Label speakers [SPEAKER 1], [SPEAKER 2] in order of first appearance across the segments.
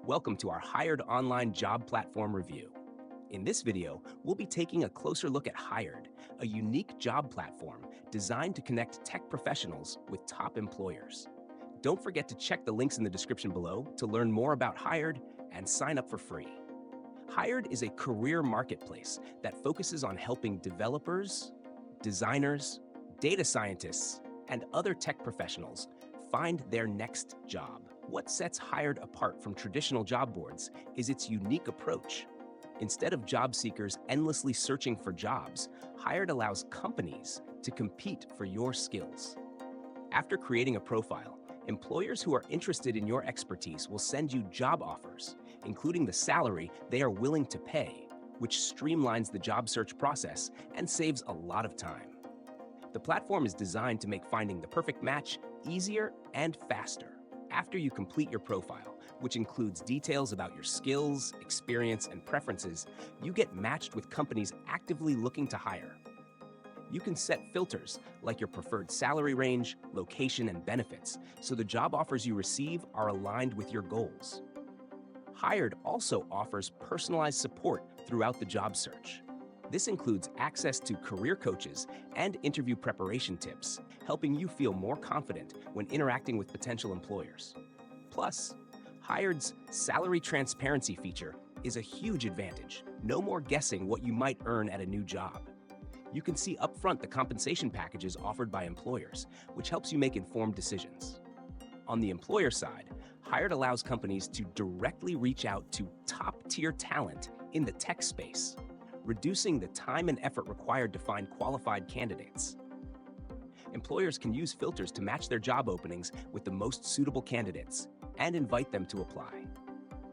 [SPEAKER 1] Welcome to our Hired Online Job Platform Review. In this video, we'll be taking a closer look at Hired, a unique job platform designed to connect tech professionals with top employers. Don't forget to check the links in the description below to learn more about Hired and sign up for free. Hired is a career marketplace that focuses on helping developers, designers, data scientists, and other tech professionals find their next job. What sets Hired apart from traditional job boards is its unique approach. Instead of job seekers endlessly searching for jobs, Hired allows companies to compete for your skills. After creating a profile, employers who are interested in your expertise will send you job offers, including the salary they are willing to pay, which streamlines the job search process and saves a lot of time. The platform is designed to make finding the perfect match easier and faster. After you complete your profile, which includes details about your skills, experience, and preferences, you get matched with companies actively looking to hire. You can set filters like your preferred salary range, location, and benefits, so the job offers you receive are aligned with your goals. Hired also offers personalized support throughout the job search. This includes access to career coaches and interview preparation tips, helping you feel more confident when interacting with potential employers. Plus, Hired's salary transparency feature is a huge advantage. No more guessing what you might earn at a new job. You can see upfront the compensation packages offered by employers, which helps you make informed decisions. On the employer side, Hired allows companies to directly reach out to top-tier talent in the tech space, reducing the time and effort required to find qualified candidates. Employers can use filters to match their job openings with the most suitable candidates and invite them to apply.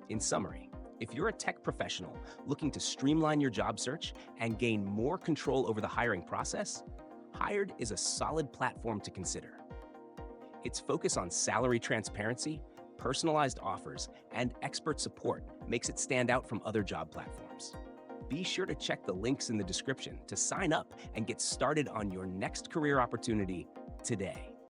[SPEAKER 1] In summary, if you're a tech professional looking to streamline your job search and gain more control over the hiring process, Hired is a solid platform to consider. Its focus on salary transparency, personalized offers, and expert support makes it stand out from other job platforms. Be sure to check the links in the description to sign up and get started on your next career opportunity today.